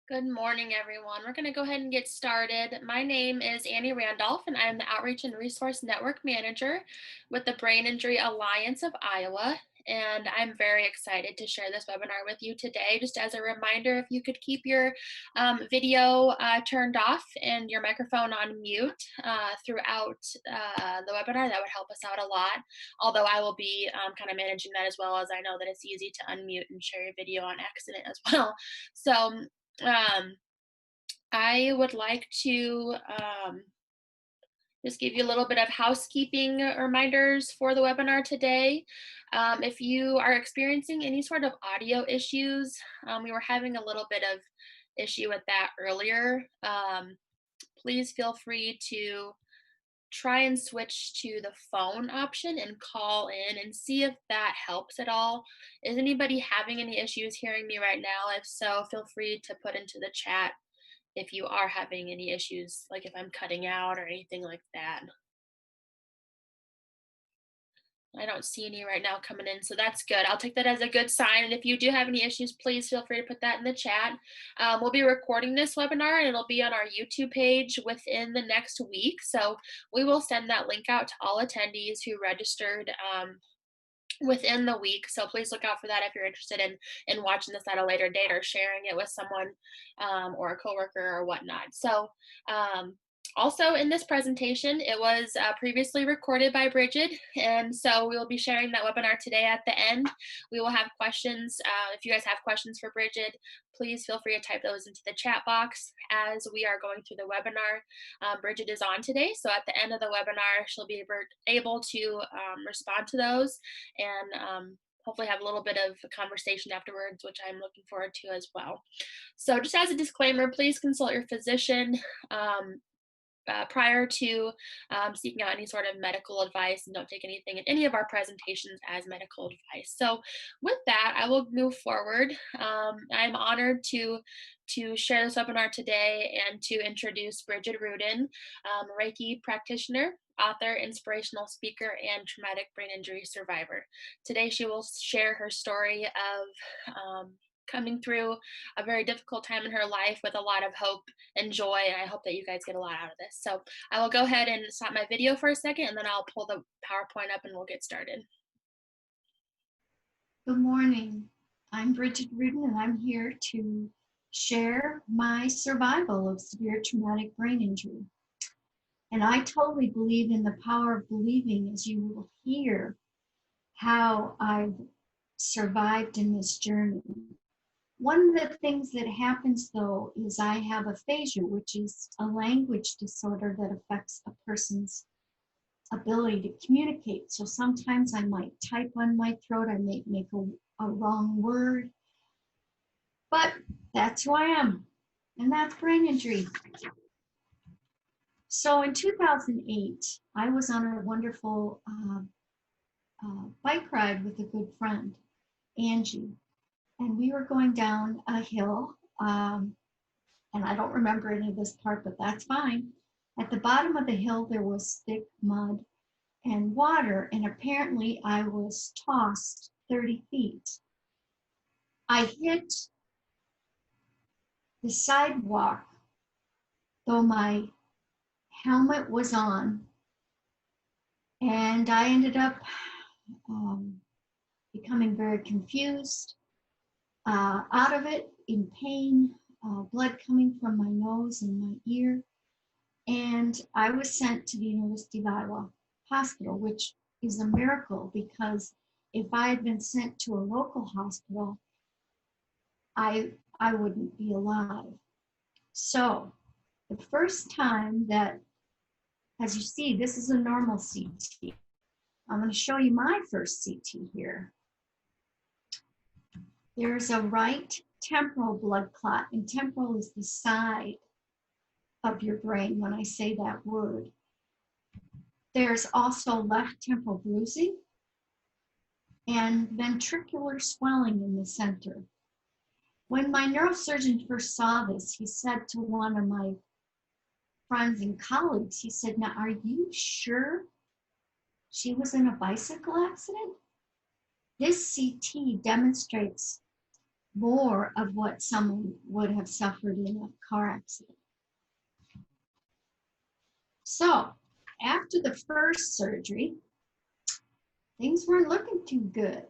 Good morning, everyone. We're going to go ahead and get started. My name is Annie Randolph, and I'm the Outreach and Resource Network Manager with the Brain Injury Alliance of Iowa. And I'm very excited to share this webinar with you today. Just as a reminder, if you could keep your video turned off and your microphone on mute throughout the webinar, that would help us out a lot. Although I will be kind of managing that as well, as I know that it's easy to unmute and share your video on accident as well. So I would like to just give you a little bit of housekeeping reminders for the webinar today. If you are experiencing any sort of audio issues, we were having a little bit of issue with that earlier. Please feel free to try and switch to the phone option and call in and see if that helps at all. Is anybody having any issues hearing me right now? If so, feel free to put into the chat if you are having any issues, like if I'm cutting out or anything like that. I don't see any right now coming in, so that's good. I'll take that as a good sign. And if you do have any issues, please feel free to put that in the chat. We'll be recording this webinar and it'll be on our YouTube page within the next week. So we will send that link out to all attendees who registered within the week. So please look out for that if you're interested in watching this at a later date or sharing it with someone or a coworker or whatnot. So also in this presentation, it was previously recorded by Bridget, and so we will be sharing that webinar today at the end. We will have questions. If you guys have questions for Bridget, please feel free to type those into the chat box as we are going through the webinar. Bridget is on today, so at the end of the webinar, she'll be able to respond to those and hopefully have a little bit of a conversation afterwards, which I'm looking forward to as well. So just as a disclaimer, please consult your physician prior to seeking out any sort of medical advice, and don't take anything in any of our presentations as medical advice. So with that, I will move forward. I'm honored to share this webinar today and to introduce Bridget Rudin, Reiki practitioner, author, inspirational speaker, and traumatic brain injury survivor. Today, she will share her story of coming through a very difficult time in her life with a lot of hope and joy, and I hope that you guys get a lot out of this. So I will go ahead and stop my video for a second, and then I'll pull the PowerPoint up and we'll get started. Good morning. I'm Bridget Rudin, and I'm here to share my survival of severe traumatic brain injury. And I totally believe in the power of believing, as you will hear how I've survived in this journey. One of the things that happens, though, is I have aphasia, which is a language disorder that affects a person's ability to communicate. So sometimes I might type on my throat, I may make a wrong word, but that's who I am, and that's brain injury. So in 2008, I was on a wonderful bike ride with a good friend, Angie, and we were going down a hill, and I don't remember any of this part, but that's fine. At the bottom of the hill, there was thick mud and water, and apparently I was tossed 30 feet. I hit the sidewalk, though my helmet was on, and I ended up becoming very confused, out of it, in pain, blood coming from my nose and my ear, and I was sent to the University of Iowa Hospital, which is a miracle, because if I had been sent to a local hospital, I wouldn't be alive. So the first time that, as you see, this is a normal CT. I'm going to show you my first CT here. There's a right temporal blood clot, and temporal is the side of your brain when I say that word. There's also left temporal bruising and ventricular swelling in the center. When my neurosurgeon first saw this, he said to one of my friends and colleagues, he said, "Now, are you sure she was in a bicycle accident?" This CT demonstrates more of what someone would have suffered in a car accident. So after the first surgery, things weren't looking too good.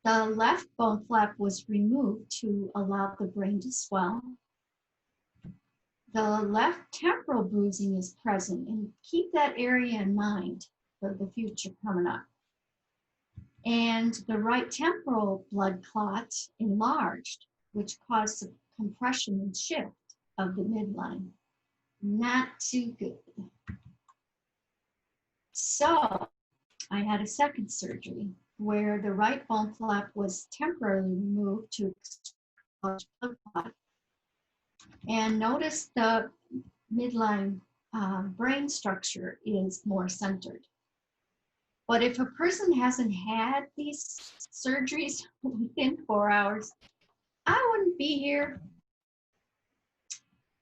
The left bone flap was removed to allow the brain to swell. The left temporal bruising is present, and keep that area in mind for the future coming up. And the right temporal blood clot enlarged, which caused some compression and shift of the midline. Not too good. So I had a second surgery where the right bone flap was temporarily removed to blood clot. And notice the midline brain structure is more centered. But if a person hasn't had these surgeries within 4 hours, I wouldn't be here.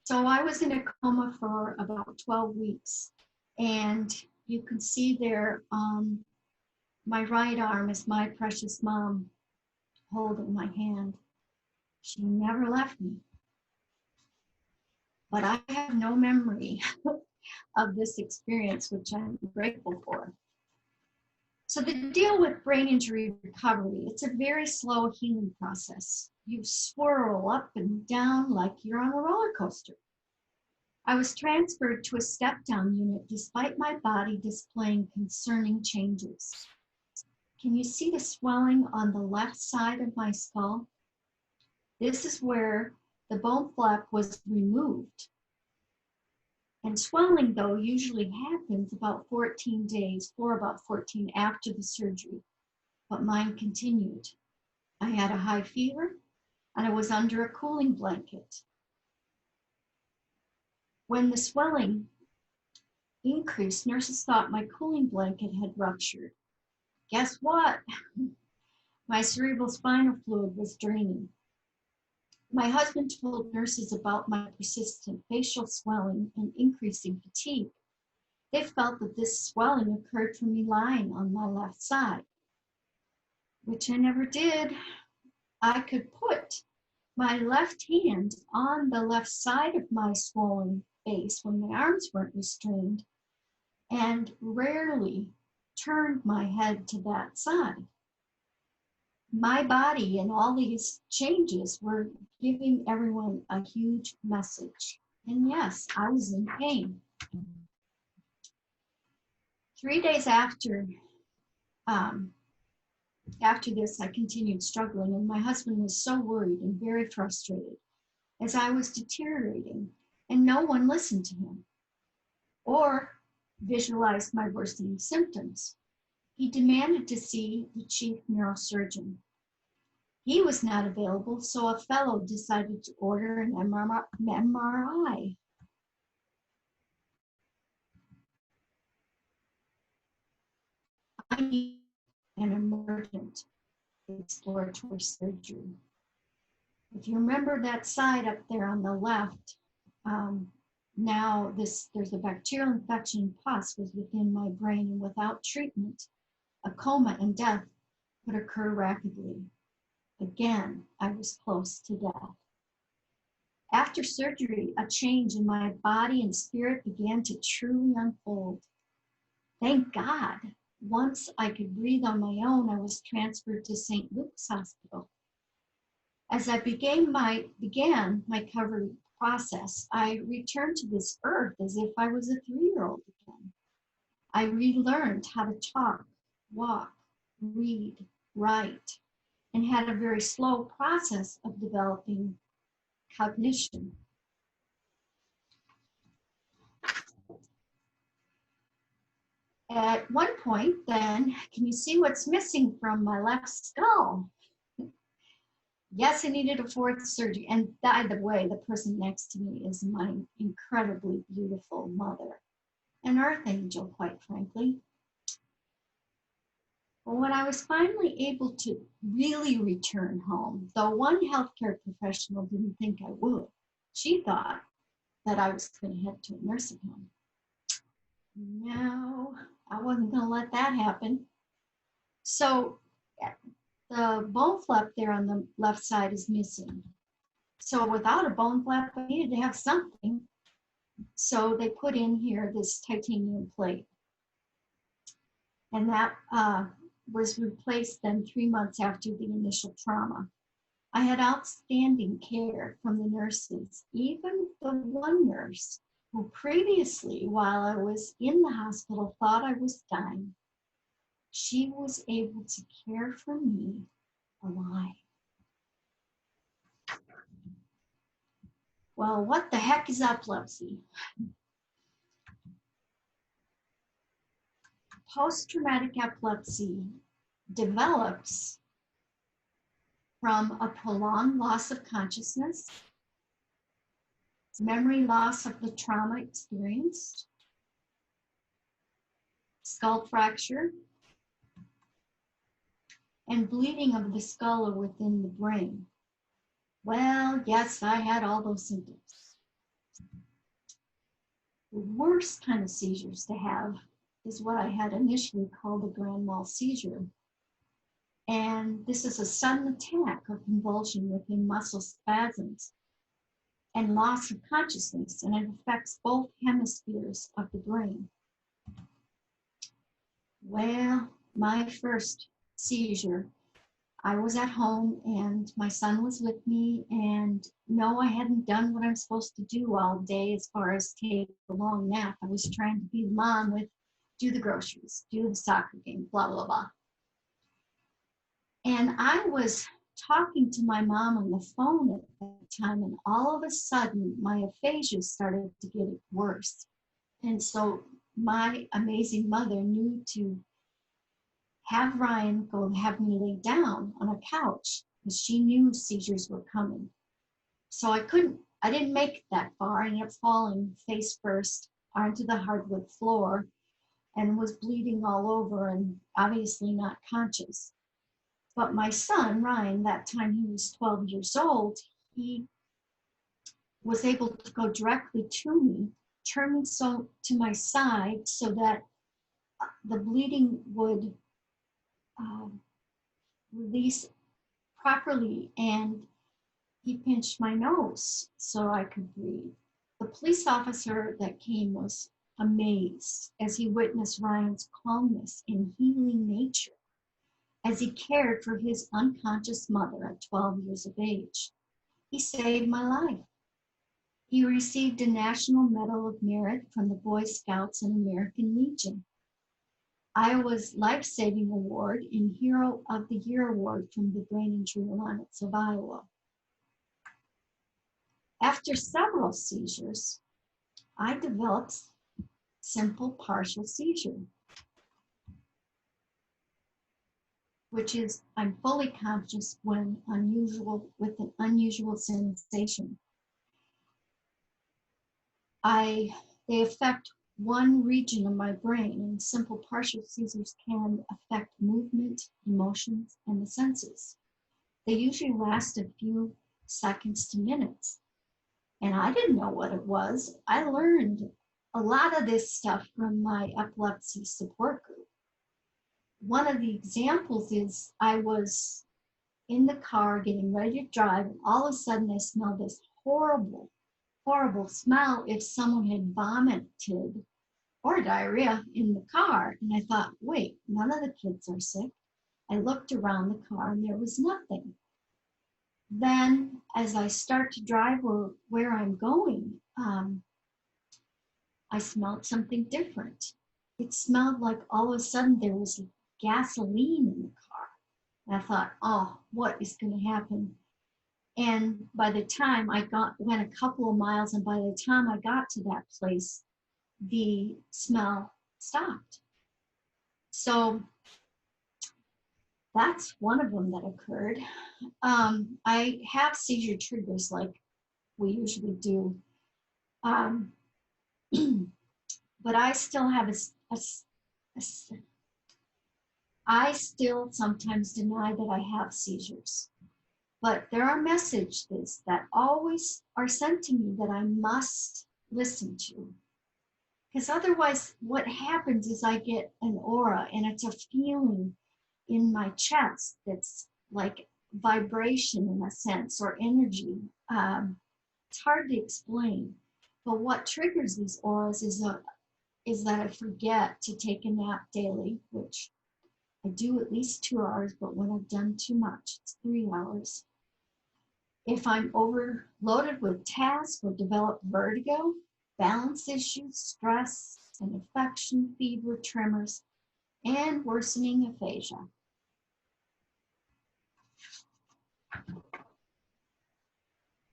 So I was in a coma for about 12 weeks. And you can see there, my right arm is my precious mom holding my hand. She never left me. But I have no memory of this experience, which I'm grateful for. So the deal with brain injury recovery, it's a very slow healing process. You swirl up and down like you're on a roller coaster. I was transferred to a step-down unit despite my body displaying concerning changes. Can you see the swelling on the left side of my skull? This is where the bone flap was removed. And swelling, though, usually happens about 14 days, or about 14 after the surgery. But mine continued. I had a high fever, and I was under a cooling blanket. When the swelling increased, nurses thought my cooling blanket had ruptured. Guess what? My cerebral spinal fluid was draining. My husband told nurses about my persistent facial swelling and increasing fatigue. They felt that this swelling occurred from me lying on my left side, which I never did. I could put my left hand on the left side of my swollen face when my arms weren't restrained, and rarely turned my head to that side. My body and all these changes were giving everyone a huge message. And yes, I was in pain. 3 days after this, I continued struggling, and my husband was so worried and very frustrated as I was deteriorating, and no one listened to him or visualized my worsening symptoms. He demanded to see the chief neurosurgeon. He was not available, so a fellow decided to order an MRI. I need an emergent exploratory surgery. If you remember that side up there on the left, now there's a bacterial infection pus was within my brain, and without treatment, a coma and death would occur rapidly. Again, I was close to death. After surgery, a change in my body and spirit began to truly unfold. Thank God, once I could breathe on my own, I was transferred to St. Luke's Hospital. As I began my recovery process, I returned to this earth as if I was a 3-year-old again. I relearned how to talk, walk, read, write, and had a very slow process of developing cognition. At one point then, can you see what's missing from my left skull? Yes, I needed a 4th surgery. And by the way, the person next to me is my incredibly beautiful mother, an earth angel, quite frankly. But when I was finally able to really return home, though one healthcare professional didn't think I would, she thought that I was going to head to a nursing home. No, I wasn't going to let that happen. So the bone flap there on the left side is missing. So without a bone flap, I needed to have something. So they put in here this titanium plate. And that was replaced then 3 months after the initial trauma. I had outstanding care from the nurses, even the one nurse who previously, while I was in the hospital, thought I was dying. She was able to care for me alive. Well, what the heck is epilepsy? Post-traumatic epilepsy develops from a prolonged loss of consciousness, memory loss of the trauma experienced, skull fracture, and bleeding of the skull or within the brain. Well, yes, I had all those symptoms. The worst kind of seizures to have is what I had initially called a grand mal seizure. And this is a sudden attack of convulsion within muscle spasms and loss of consciousness, and it affects both hemispheres of the brain. Well, my first seizure, I was at home and my son was with me, and no, I hadn't done what I'm supposed to do all day as far as take a long nap. I was trying to be mom with do the groceries, do the soccer game, blah, blah, blah. And I was talking to my mom on the phone at that time, and all of a sudden my aphasia started to get worse. And so my amazing mother knew to have Ryan go have me lay down on a couch because she knew seizures were coming. So I didn't make it that far. I ended up falling face first onto the hardwood floor and was bleeding all over and obviously not conscious. But my son, Ryan, that time he was 12 years old, he was able to go directly to me, turn me to my side so that the bleeding would release properly, and he pinched my nose so I could breathe. The police officer that came was amazed as he witnessed Ryan's calmness and healing nature as he cared for his unconscious mother at 12 years of age. He saved my life. He received a National Medal of Merit from the Boy Scouts and American Legion, Iowa's Life Saving Award, and Hero of the Year Award from the Brain Injury Alliance of Iowa. After several seizures, I developed simple partial seizure, which is I'm fully conscious when with an unusual sensation. They affect one region of my brain, and simple partial seizures can affect movement, emotions, and the senses. They usually last a few seconds to minutes. And I didn't know what it was. I learned a lot of this stuff from my epilepsy support group. One of the examples is I was in the car getting ready to drive, and all of a sudden I smelled this horrible, horrible smell if someone had vomited or diarrhea in the car. And I thought, wait, none of the kids are sick. I looked around the car and there was nothing. Then as I start to drive where I'm going, I smelled something different. It smelled like all of a sudden there was gasoline in the car. And I thought, oh, what is going to happen? And by the time went a couple of miles, and by the time I got to that place, the smell stopped. So that's one of them that occurred. I have seizure triggers like we usually do. But I still have I still sometimes deny that I have seizures. But there are messages that always are sent to me that I must listen to. Because otherwise what happens is I get an aura, and it's a feeling in my chest that's like vibration in a sense, or energy. It's hard to explain. But what triggers these auras is that I forget to take a nap daily, which I do at least 2 hours, but when I've done too much, it's 3 hours. If I'm overloaded with tasks or develop vertigo, balance issues, stress, and infection, fever, tremors, and worsening aphasia.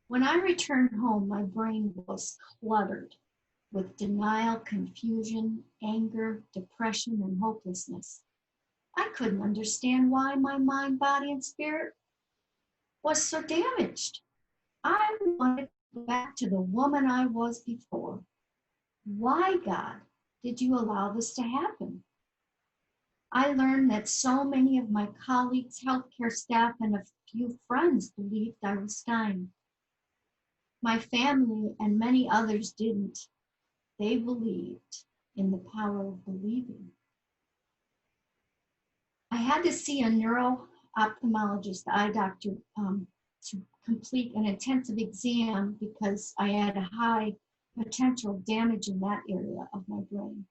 When I returned home, my brain was cluttered with denial, confusion, anger, depression, and hopelessness. I couldn't understand why my mind, body, and spirit was so damaged. I wanted to go back to the woman I was before. Why, God, did you allow this to happen? I learned that so many of my colleagues, healthcare staff, and a few friends believed I was dying. My family and many others didn't. They believed in the power of believing. I had to see a neuro-ophthalmologist, the eye doctor, to complete an intensive exam because I had a high potential damage in that area of my brain.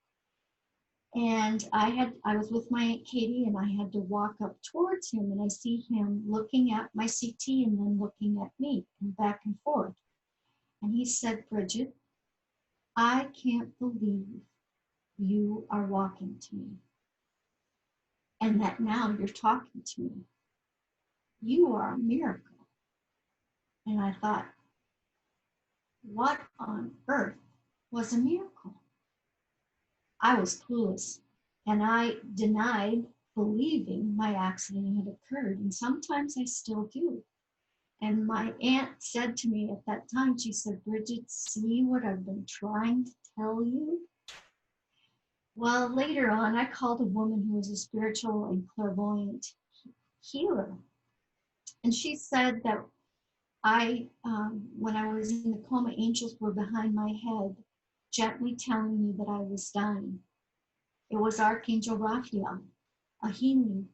And I was with my Aunt Katie, and I had to walk up towards him, and I see him looking at my CT and then looking at me and back and forth. And he said, Bridget, I can't believe you are walking to me and that now you're talking to me. You are a miracle. And I thought, what on earth was a miracle? I was clueless, and I denied believing my accident had occurred, and sometimes I still do. And my aunt said to me at that time, she said, Bridget, see what I've been trying to tell you? Well, later on, I called a woman who was a spiritual and clairvoyant healer. And she said that when I was in the coma, angels were behind my head, gently telling me that I was dying. It was Archangel Raphael, a healing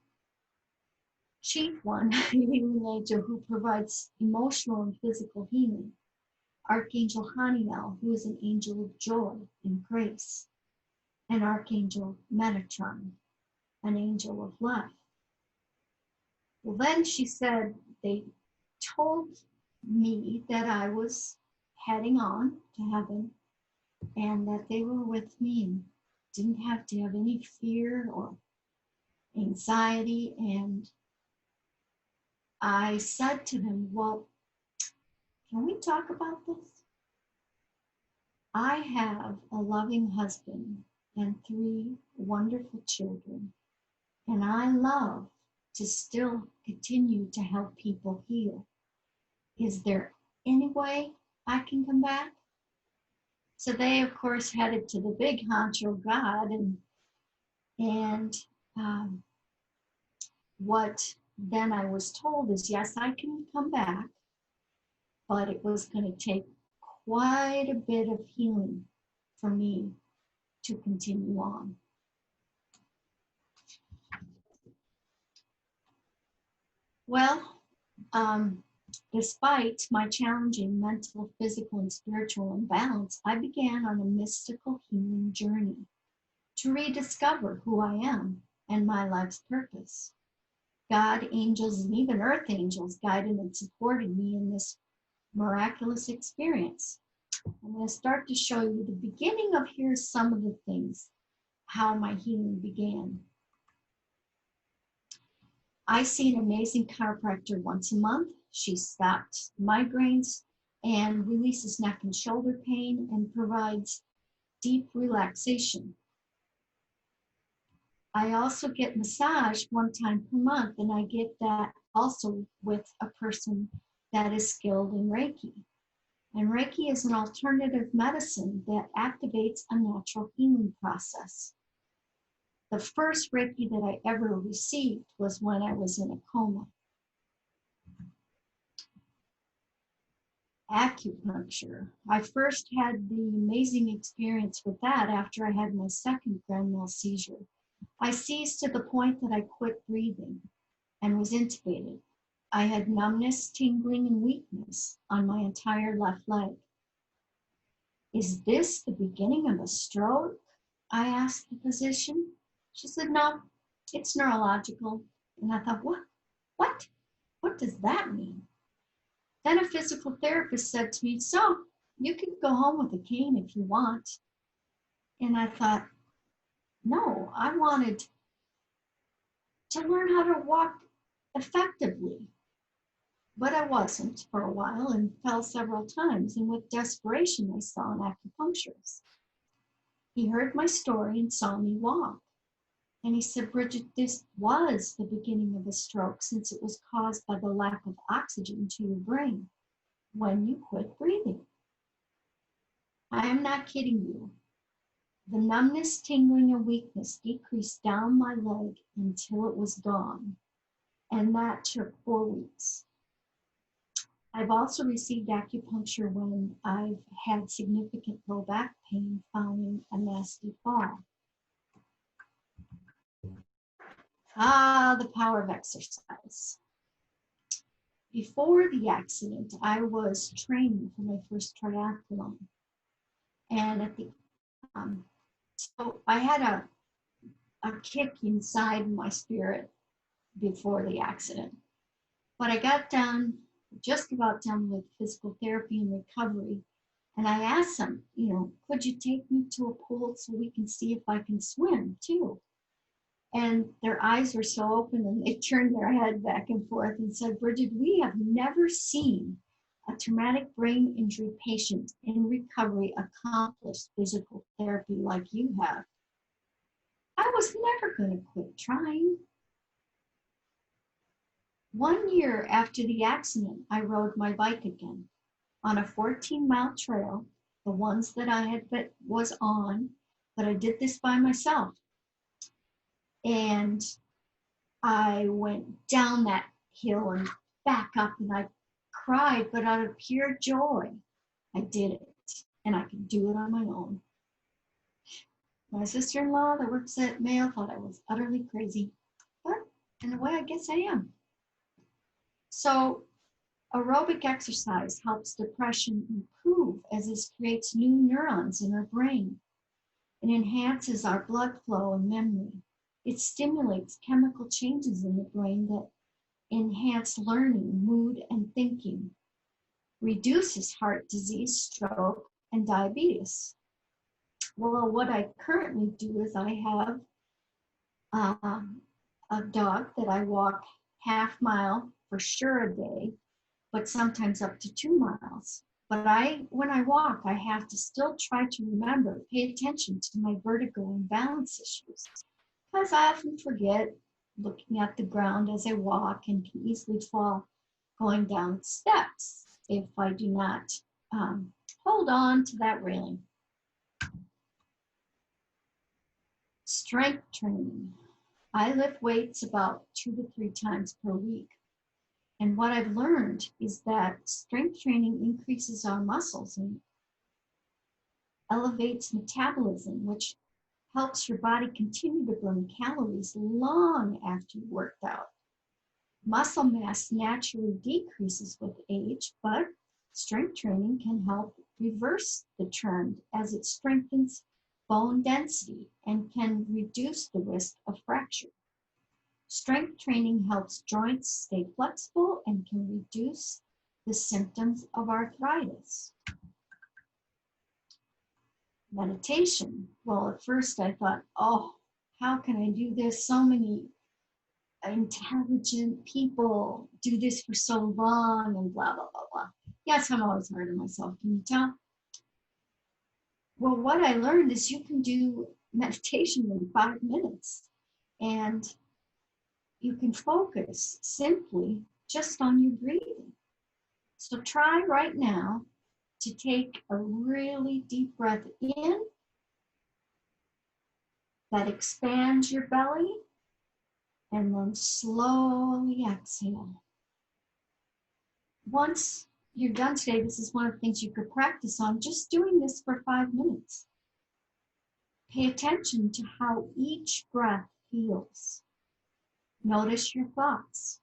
chief one, a healing angel who provides emotional and physical healing. Archangel Haniel, who is an angel of joy and grace. And Archangel Metatron, an angel of love. Well, then she said they told me that I was heading on to heaven and that they were with me and didn't have to have any fear or anxiety. And I said to them, well, can we talk about this? I have a loving husband and 3 wonderful children, and I love to still continue to help people heal. Is there any way I can come back? So they, of course, headed to the big honcho God, and what then I was told is, yes, I can come back, but it was going to take quite a bit of healing for me to continue on. Well, despite my challenging mental, physical, and spiritual imbalance, I began on a mystical healing journey to rediscover who I am and my life's purpose. God, angels, and even earth angels guided and supported me in this miraculous experience. I'm going to start to show you the beginning of here's some of the things, how my healing began. I see an amazing chiropractor once a month. She stops migraines and releases neck and shoulder pain and provides deep relaxation. I also get massage 1 time per month, and I get that also with a person that is skilled in Reiki. And Reiki is an alternative medicine that activates a natural healing process. The first Reiki that I ever received was when I was in a coma. Acupuncture. I first had the amazing experience with that after I had my second grand mal seizure. I seized to the point that I quit breathing. and was intubated. I had numbness, tingling, and weakness on my entire left leg. Is this the beginning of a stroke? I asked the physician. She said, no, it's neurological. And I thought, what? What? What does that mean? Then a physical therapist said to me, so you can go home with a cane if you want. And I thought, no, I wanted to learn how to walk effectively. But I wasn't for a while and fell several times. And with desperation, I saw an acupuncturist. He heard my story and saw me walk. And he said, Bridget, this was the beginning of a stroke since it was caused by the lack of oxygen to your brain when you quit breathing. I am not kidding you. The numbness, tingling, and weakness decreased down my leg until it was gone. And that took 4 weeks. I've also received acupuncture when I've had significant low back pain following a nasty fall. The power of exercise. Before the accident, I was training for my first triathlon. And at the so I had a kick inside my spirit before the accident. But I got just about done with physical therapy and recovery. And I asked them, could you take me to a pool so we can see if I can swim too? And their eyes were so open and they turned their head back and forth and said, Bridget, we have never seen a traumatic brain injury patient in recovery accomplish physical therapy like you have. I was never going to quit trying. 1 year after the accident, I rode my bike again on a 14-mile trail, the ones that I was on, but I did this by myself. And I went down that hill and back up and I cried, but out of pure joy, I did it and I could do it on my own. My sister-in-law that works at Mayo thought I was utterly crazy, but in a way, I guess I am. So aerobic exercise helps depression improve as it creates new neurons in our brain. It enhances our blood flow and memory. It stimulates chemical changes in the brain that enhance learning, mood, and thinking, reduces heart disease, stroke, and diabetes. Well, what I currently do is I have a dog that I walk half mile for sure a day, but sometimes up to 2 miles. But when I walk, I have to still try to remember, pay attention to my vertigo and balance issues, because I often forget looking at the ground as I walk and can easily fall going down steps if I do not hold on to that railing. Strength training. I lift weights about 2 to 3 times per week. And what I've learned is that strength training increases our muscles and elevates metabolism, which helps your body continue to burn calories long after you worked out. Muscle mass naturally decreases with age, but strength training can help reverse the trend as it strengthens bone density and can reduce the risk of fracture. Strength training helps joints stay flexible and can reduce the symptoms of arthritis. Meditation. Well, at first I thought, how can I do this? So many intelligent people do this for so long and blah, blah, blah, blah. Yes, I'm always hard on myself. Can you tell? Well, what I learned is you can do meditation in 5 minutes and you can focus simply just on your breathing. So try right now to take a really deep breath in that expands your belly and then slowly exhale. Once you're done today, this is one of the things you could practice on, just doing this for 5 minutes. Pay attention to how each breath feels. Notice your thoughts.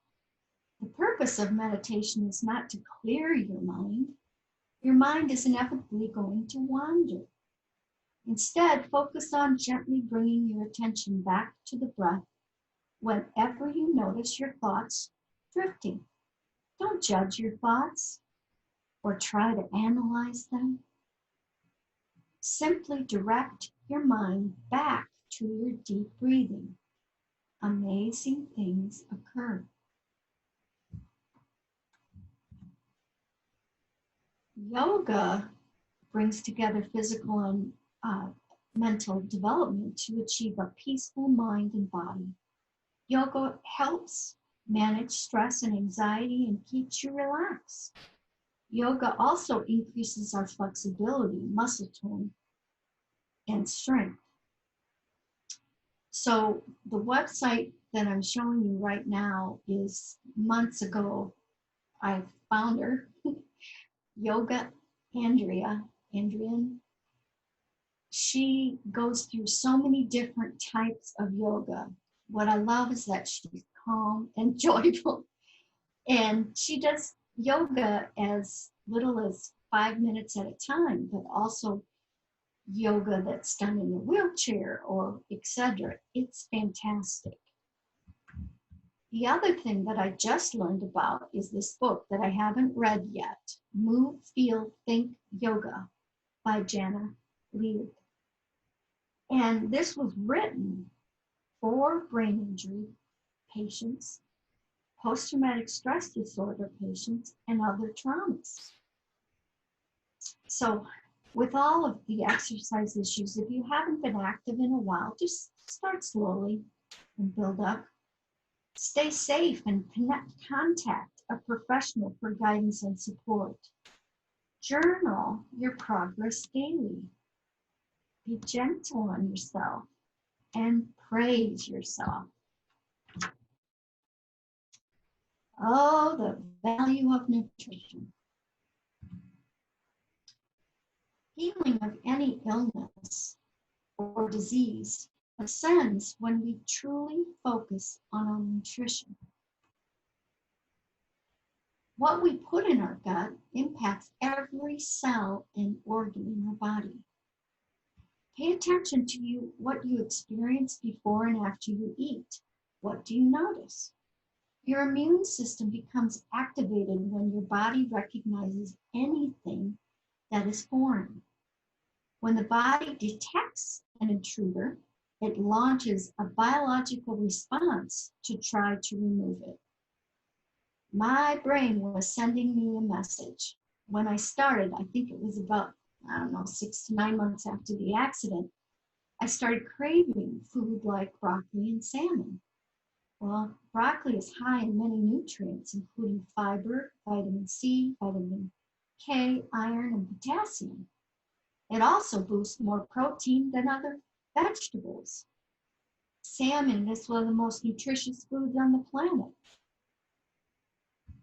The purpose of meditation is not to clear your mind. Your mind is inevitably going to wander. Instead, focus on gently bringing your attention back to the breath whenever you notice your thoughts drifting. Don't judge your thoughts or try to analyze them. Simply direct your mind back to your deep breathing. Amazing things occur. Yoga brings together physical and mental development to achieve a peaceful mind and body. Yoga helps manage stress and anxiety and keeps you relaxed. Yoga also increases our flexibility, muscle tone, and strength. So the website that I'm showing you right now is months ago. I found her, Yoga Andrian. She goes through so many different types of yoga. What I love is that she's calm and joyful. And she does yoga as little as 5 minutes at a time, but also yoga that's done in a wheelchair or etc. It's fantastic. The other thing that I just learned about is this book that I haven't read yet, Move, Feel, Think Yoga by Jana Lead. And this was written for brain injury patients, post-traumatic stress disorder patients, and other traumas. So with all of the exercise issues, if you haven't been active in a while, just start slowly and build up. Stay safe and contact a professional for guidance and support. Journal your progress daily. Be gentle on yourself and praise yourself. Oh, the value of nutrition. Healing of any illness or disease ascends when we truly focus on our nutrition. What we put in our gut impacts every cell and organ in our body. Pay attention to what you experience before and after you eat. What do you notice? Your immune system becomes activated when your body recognizes anything that is foreign. When the body detects an intruder, it launches a biological response to try to remove it. My brain was sending me a message. When I started, I think it was about, 6 to 9 months after the accident, I started craving food like broccoli and salmon. Well, broccoli is high in many nutrients, including fiber, vitamin C, vitamin K, iron, and potassium. It also boosts more protein than other vegetables. Salmon is one of the most nutritious foods on the planet.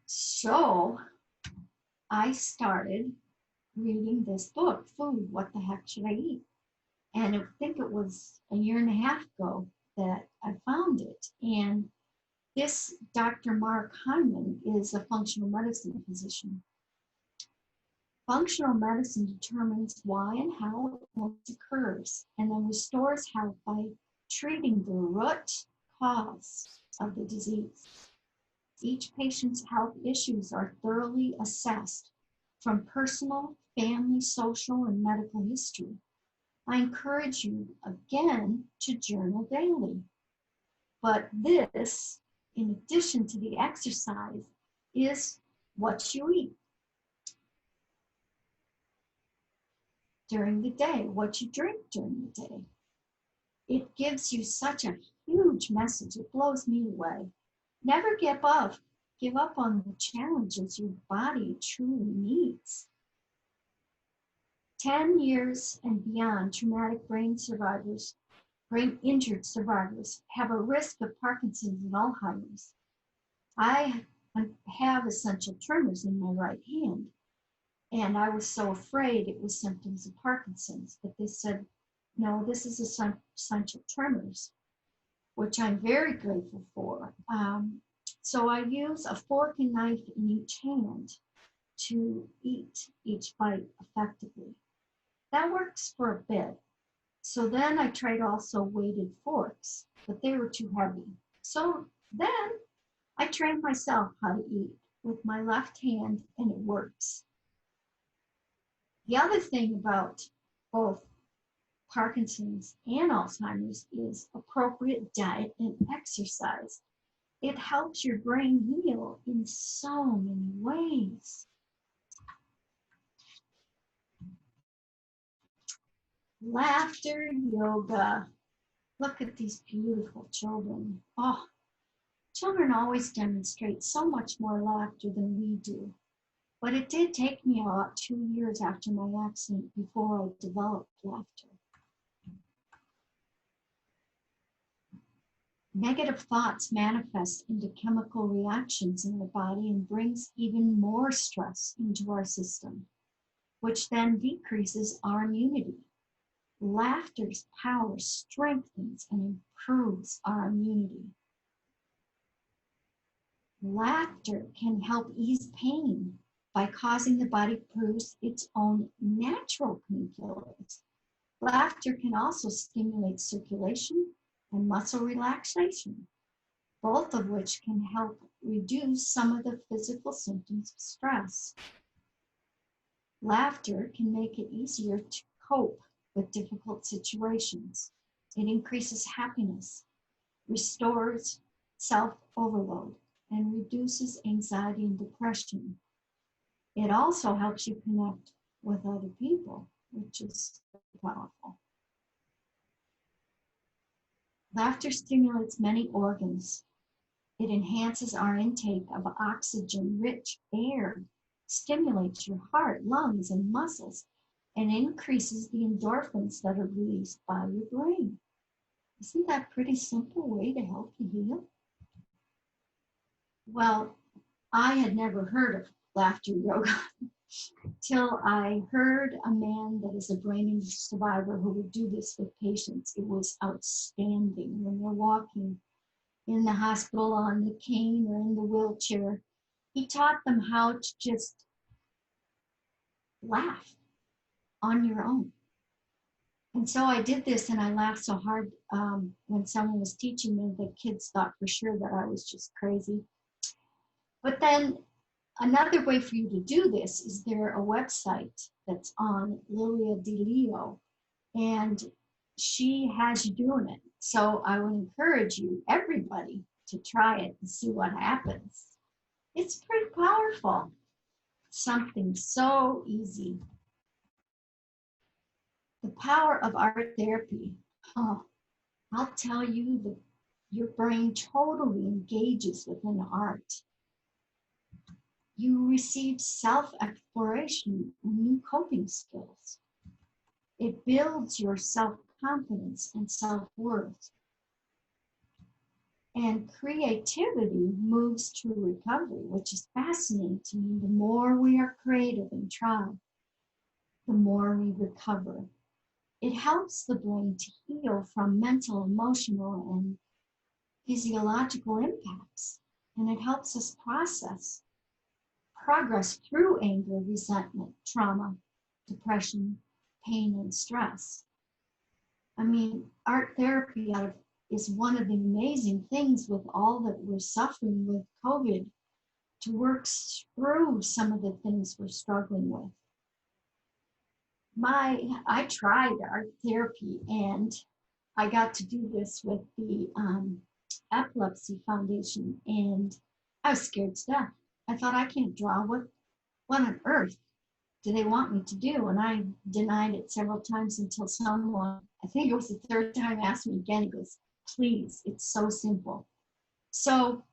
So I started reading this book, Food, What the Heck Should I Eat? And I think it was a year and a half ago that I found it. And this Dr. Mark Hyman is a functional medicine physician. Functional medicine determines why and how illness occurs and then restores health by treating the root cause of the disease. Each patient's health issues are thoroughly assessed from personal, family, social, and medical history. I encourage you again to journal daily. But this, in addition to the exercise, is what you eat during the day, what you drink during the day. It gives you such a huge message. It blows me away. Never give up on the challenges your body truly needs. 10 years and beyond, traumatic brain injured survivors have a risk of Parkinson's and Alzheimer's. I have essential tremors in my right hand, and I was so afraid it was symptoms of Parkinson's, but they said, no, this is essential tremors. which I'm very grateful for. So I use a fork and knife in each hand to eat each bite effectively. That works for a bit. So then I tried also weighted forks, but they were too heavy. So then I trained myself how to eat with my left hand, and it works. The other thing about both Parkinson's and Alzheimer's is appropriate diet and exercise. It helps your brain heal in so many ways. Laughter yoga. Look at these beautiful children. Oh, children always demonstrate so much more laughter than we do. But it did take me about 2 years after my accident before I developed laughter. Negative thoughts manifest into chemical reactions in our body and brings even more stress into our system, which then decreases our immunity. Laughter's power strengthens and improves our immunity. Laughter can help ease pain by causing the body to produce its own natural painkillers. Laughter can also stimulate circulation and muscle relaxation, both of which can help reduce some of the physical symptoms of stress. Laughter can make it easier to cope with difficult situations. It increases happiness, restores self-overload, and reduces anxiety and depression. It also helps you connect with other people, which is powerful. Laughter stimulates many organs. It enhances our intake of oxygen-rich air, stimulates your heart, lungs, and muscles, and increases the endorphins that are released by your brain. Isn't that a pretty simple way to help you heal? Well, I had never heard of laughter yoga till I heard a man that is a brain injury survivor who would do this with patients. It was outstanding when they're walking in the hospital on the cane or in the wheelchair. He taught them how to just laugh on your own. And so I did this, and I laughed so hard when someone was teaching me, the kids thought for sure that I was just crazy. But then another way for you to do this is there a website that's on Lilia DeLeo, and she has you doing it. So I would encourage you, everybody, to try it and see what happens. It's pretty powerful. Something so easy. The power of art therapy. Oh, I'll tell you that your brain totally engages within art. You receive self-exploration and new coping skills. It builds your self-confidence and self-worth. And creativity moves to recovery, which is fascinating to me. The more we are creative and try, the more we recover. It helps the brain to heal from mental, emotional, and physiological impacts. And it helps us progress through anger, resentment, trauma, depression, pain, and stress. I mean, art therapy is one of the amazing things with all that we're suffering with COVID, to work through some of the things we're struggling with. I tried art therapy, and I got to do this with the Epilepsy Foundation, and I was scared to death. I thought, I can't draw. What on earth do they want me to do? And I denied it several times until someone, I think it was the third time, asked me again. He goes, please, it's so simple. So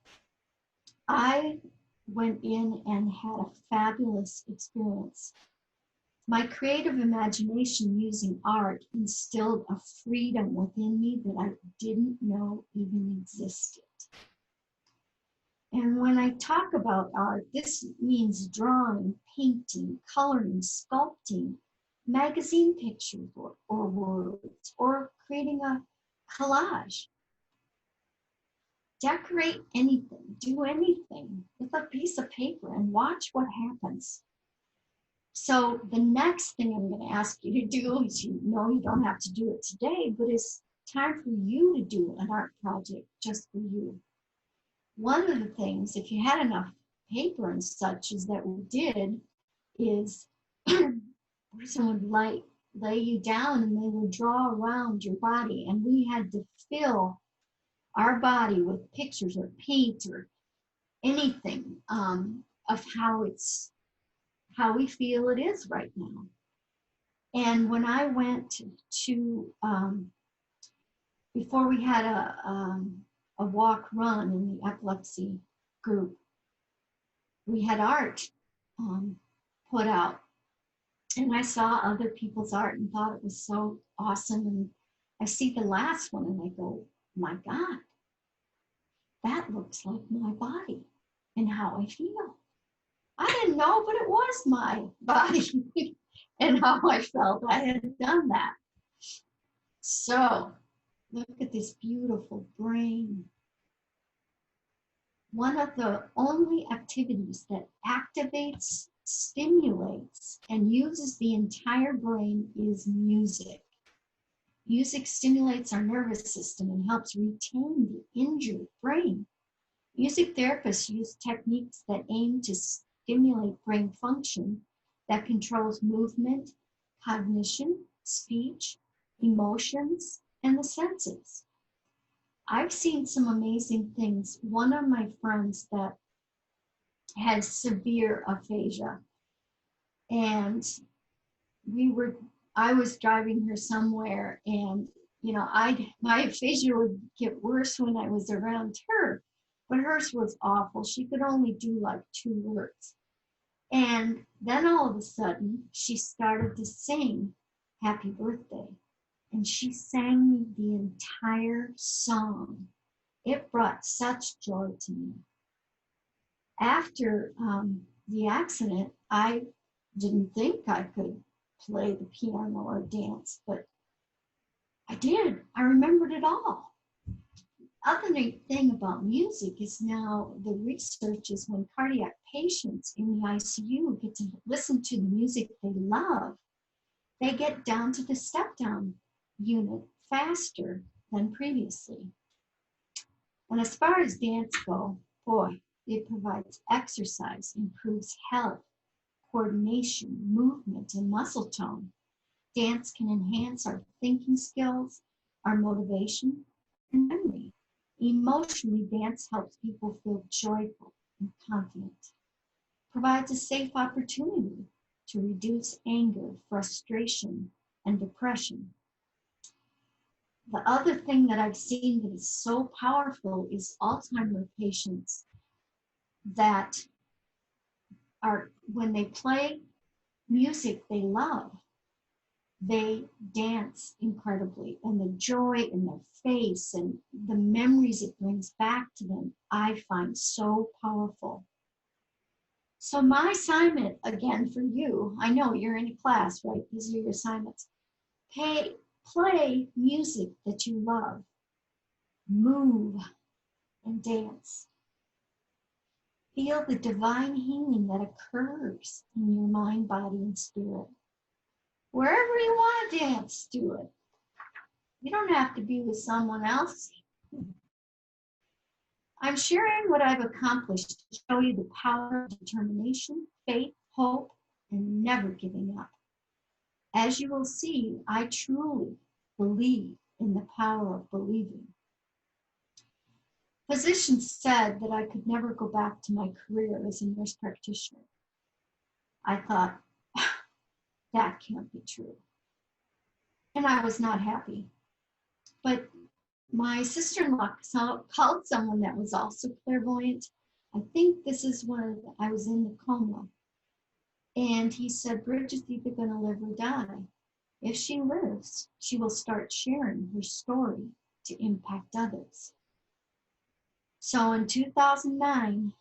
I went in and had a fabulous experience. My creative imagination using art instilled a freedom within me that I didn't know even existed. And when I talk about art, this means drawing, painting, coloring, sculpting, magazine pictures or words, or creating a collage. decorate anything, do anything with a piece of paper and watch what happens. So the next thing I'm going to ask you to do is, you know, you don't have to do it today, but it's time for you to do an art project just for you. One of the things, if you had enough paper and such, is that we did is person would lay you down and they would draw around your body, and we had to fill our body with pictures or paint or anything of how we feel it is right now. And when I went to before we had a walk run in the epilepsy group, we had art put out, and I saw other people's art and thought it was so awesome. And I see the last one and I go, my God, that looks like my body and how I feel. I didn't know, but it was my body and how I felt. I had done that. So look at this beautiful brain. One of the only activities that activates, stimulates, and uses the entire brain is music. Music stimulates our nervous system and helps retain the injured brain. Music therapists use techniques that aim to stimulate brain function that controls movement, cognition, speech, emotions, and the senses. I've seen some amazing things. One of my friends that has severe aphasia, and I was driving her somewhere, and you know, my aphasia would get worse when I was around her, but hers was awful. She could only do like 2 words. And then all of a sudden, she started to sing Happy Birthday. And she sang me the entire song. It brought such joy to me. After the accident, I didn't think I could play the piano or dance, but I did. I remembered it all. Other thing about music is now the research is when cardiac patients in the ICU get to listen to the music they love, they get down to the step-down unit faster than previously. And as far as dance go, boy, it provides exercise, improves health, coordination, movement, and muscle tone. Dance can enhance our thinking skills, our motivation, and memory. Emotionally, dance helps people feel joyful and confident. Provides a safe opportunity to reduce anger, frustration, and depression. The other thing that I've seen that is so powerful is Alzheimer's patients that are, when they play music they love, they dance incredibly, and the joy in their face and the memories it brings back to them, I find so powerful. So my assignment again for you, I know you're in a class, right? These are your assignments. Play music that you love, move and dance. Feel the divine healing that occurs in your mind, body, and spirit. Wherever you want to dance, do it. You don't have to be with someone else. I'm sharing what I've accomplished to show you the power of determination, faith, hope, and never giving up. As you will see, I truly believe in the power of believing. Physicians said that I could never go back to my career as a nurse practitioner. I thought, that can't be true. And I was not happy. But my sister-in-law called someone that was also clairvoyant. I think this is when I was in the coma. And he said, Bridget's either going to live or die. If she lives, she will start sharing her story to impact others. So in 2009,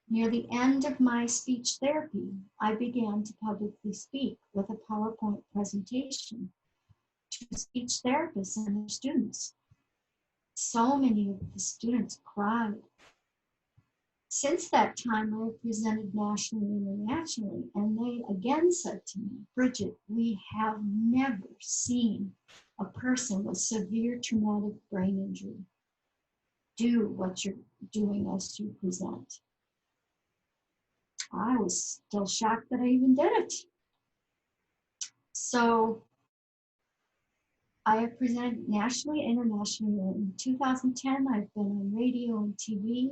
near the end of my speech therapy, I began to publicly speak with a PowerPoint presentation to speech therapists and their students. So many of the students cried. Since that time, I have presented nationally and internationally, and they again said to me, Bridget, we have never seen a person with severe traumatic brain injury do what you're doing as you present. I was still shocked that I even did it. So I have presented nationally, internationally. In 2010, I've been on radio and TV.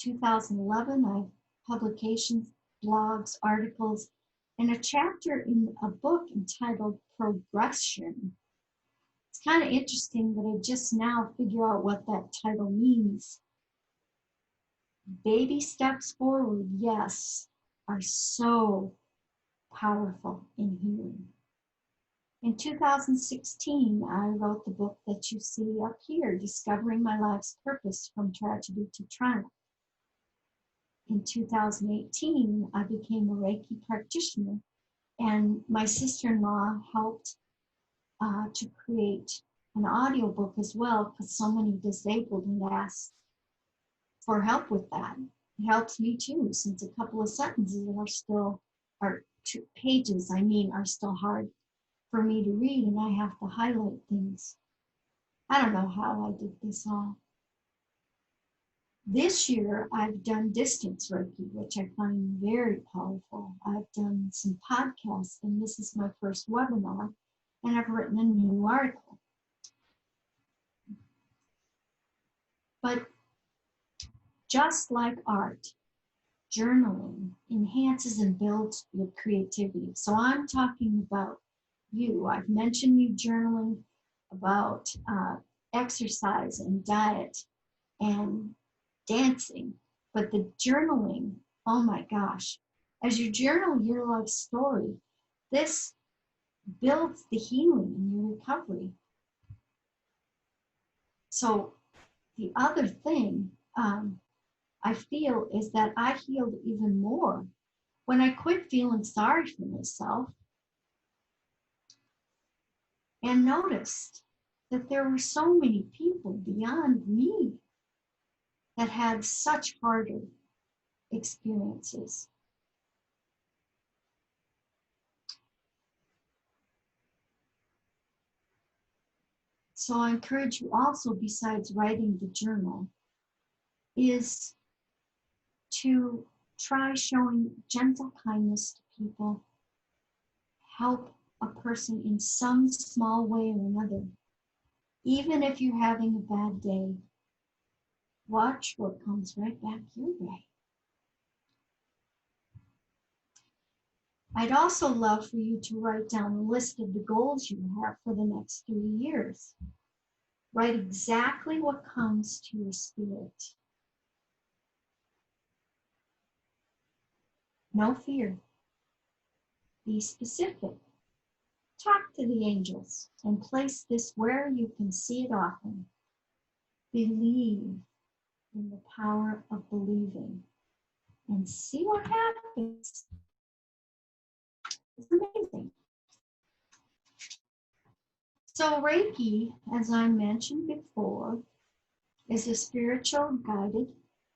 2011, I have publications, blogs, articles, and a chapter in a book entitled Progression. It's kind of interesting that I just now figure out what that title means. Baby steps forward, yes, are so powerful in healing. In 2016, I wrote the book that you see up here, Discovering My Life's Purpose from Tragedy to Triumph. In 2018, I became a Reiki practitioner, and my sister-in-law helped to create an audiobook as well, because so many disabled had asked for help with that. It helps me too, since a couple of sentences are 2 pages, are still hard for me to read, and I have to highlight things. I don't know how I did this all. This year, I've done distance Reiki, which I find very powerful. I've done some podcasts, and this is my first webinar, and I've written a new article. But just like art, journaling enhances and builds your creativity. So I'm talking about you. I've mentioned you journaling about exercise and diet and dancing, but the journaling, oh my gosh, as you journal your life story, this builds the healing in your recovery. So the other thing I feel is that I healed even more when I quit feeling sorry for myself and noticed that there were so many people beyond me that had such harder experiences. So I encourage you also, besides writing the journal, is to try showing gentle kindness to people, help a person in some small way or another. Even if you're having a bad day, watch what comes right back your way. I'd also love for you to write down a list of the goals you have for the next 3 years. Write exactly what comes to your spirit. No fear. Be specific. Talk to the angels and place this where you can see it often. Believe in the power of believing and see what happens. It's amazing. So Reiki, as I mentioned before, is a spiritual guided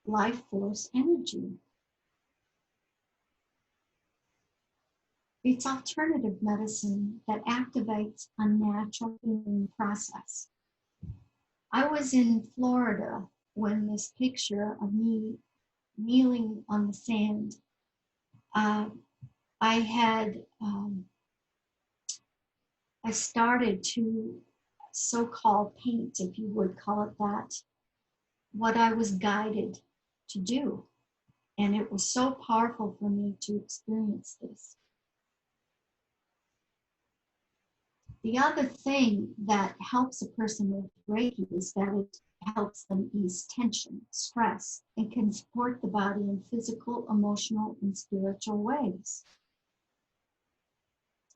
life force energy. It's alternative medicine that activates a natural healing process. I was in Florida when this picture of me kneeling on the sand, I started to so-called paint, if you would call it that, what I was guided to do. And it was so powerful for me to experience this. The other thing that helps a person with Reiki is that it helps them ease tension, stress, and can support the body in physical, emotional, and spiritual ways.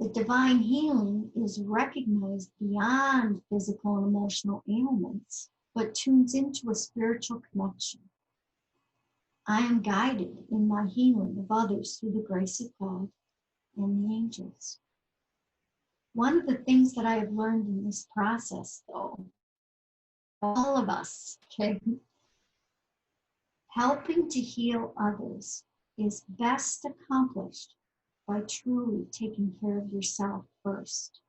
The divine healing is recognized beyond physical and emotional ailments, but tunes into a spiritual connection. I am guided in my healing of others through the grace of God and the angels. One of the things that I have learned in this process, though, all of us, okay? Helping to heal others is best accomplished by truly taking care of yourself first.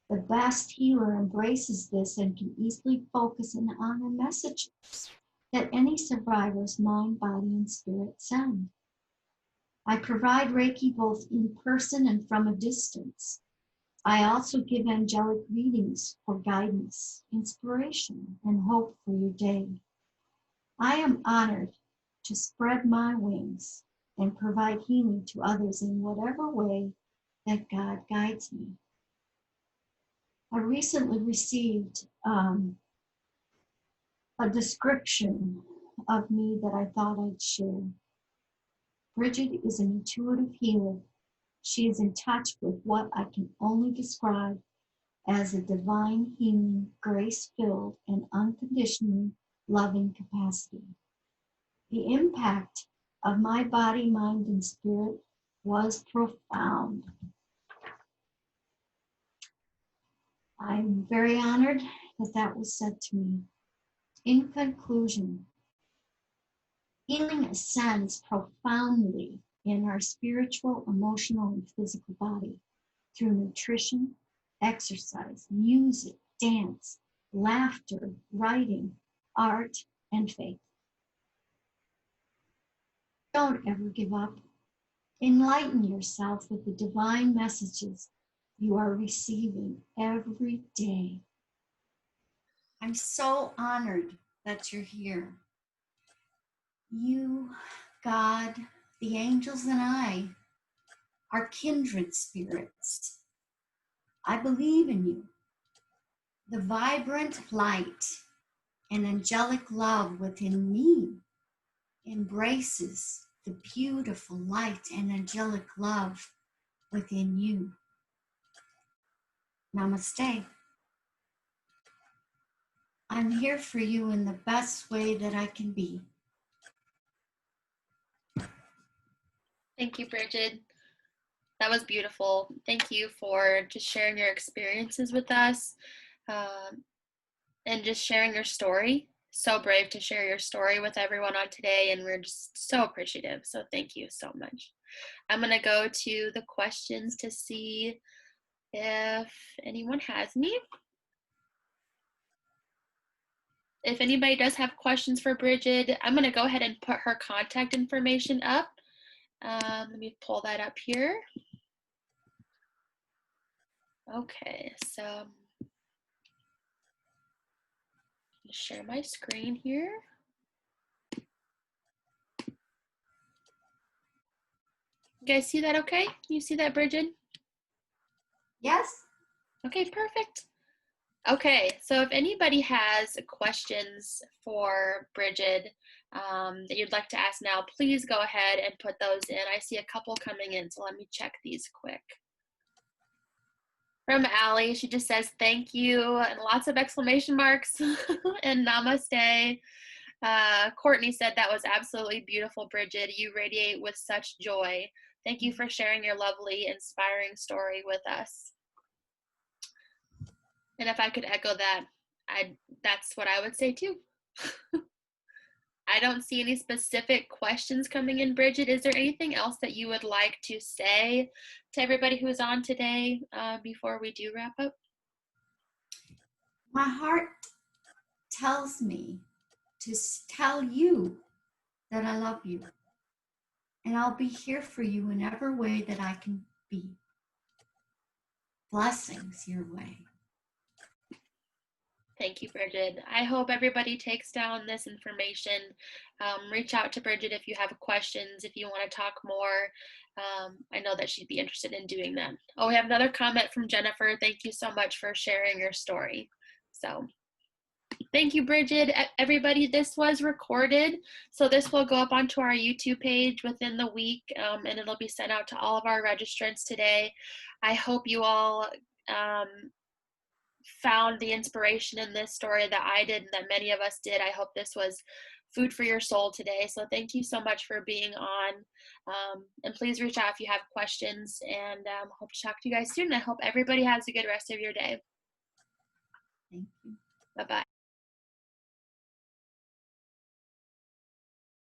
The best healer embraces this and can easily focus in on the messages that any survivor's mind, body, and spirit send. I provide Reiki both in person and from a distance. I also give angelic readings for guidance, inspiration, and hope for your day. I am honored to spread my wings and provide healing to others in whatever way that God guides me. I recently received a description of me that I thought I'd share. Bridget is an intuitive healer. She is in touch with what I can only describe as a divine healing, grace-filled, and unconditionally loving capacity. The impact of my body, mind, and spirit was profound. I'm very honored that that was said to me. In conclusion, healing ascends profoundly in our spiritual, emotional, and physical body through nutrition, exercise, music, dance, laughter, writing, art, and faith. Don't ever give up. Enlighten yourself with the divine messages you are receiving every day. I'm so honored that you're here. You, God, the angels, and I are kindred spirits. I believe in you. The vibrant light and angelic love within me embraces the beautiful light and angelic love within you. Namaste. I'm here for you in the best way that I can be. Thank you, Bridget. That was beautiful. Thank you for just sharing your experiences with us and just sharing your story. So brave to share your story with everyone on today, and we're just so appreciative. So thank you so much. I'm going to go to the questions to see if anyone has any. If anybody does have questions for Bridget, I'm going to go ahead and put her contact information up. Let me pull that up here. Okay, so share my screen here. You guys see that okay? Can you see that, Bridget? Yes? Okay, perfect. Okay, so if anybody has questions for Bridget that you'd like to ask now, please go ahead and put those in. I see a couple coming in, so let me check these quick. From Allie, she just says, thank you, and lots of exclamation marks, and namaste. Courtney said, that was absolutely beautiful, Bridget. You radiate with such joy. Thank you for sharing your lovely, inspiring story with us. And if I could echo that, that's what I would say too. I don't see any specific questions coming in, Bridget. Is there anything else that you would like to say to everybody who is on today before we do wrap up? My heart tells me to tell you that I love you. And I'll be here for you in every way that I can be. Blessings your way. Thank you, Bridget. I hope everybody takes down this information. Reach out to Bridget if you have questions, if you want to talk more. I know that she'd be interested in doing that. Oh, we have another comment from Jennifer. Thank you so much for sharing your story. So thank you, Bridget. Everybody, this was recorded. So this will go up onto our YouTube page within the week, and it'll be sent out to all of our registrants today. I hope you all found the inspiration in this story that I did and that many of us did. I hope this was food for your soul today. So thank you so much for being on. And please reach out if you have questions, and hope to talk to you guys soon. I hope everybody has a good rest of your day. Thank you. Bye-bye.